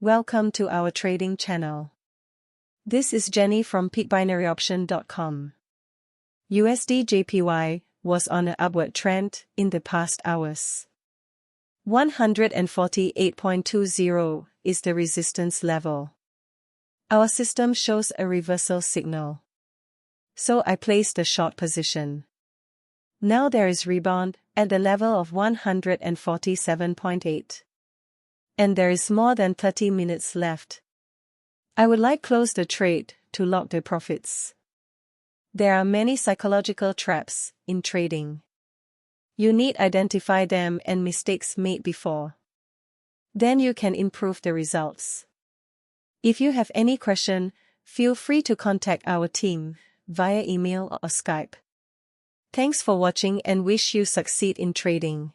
Welcome to our trading channel. This is Jenny from peakbinaryoption.com. USD JPY was on an upward trend in the past hours. 148.20 is the resistance level. Our system shows a reversal signal, so I placed a short position. Now there is rebound at the level of 147.8. And there is more than 30 minutes left. I would like close the trade to lock the profits. There are many psychological traps in trading. You need to identify them and mistakes made before. Then you can improve the results. If you have any question, feel free to contact our team via email or Skype. Thanks for watching and wish you succeed in trading.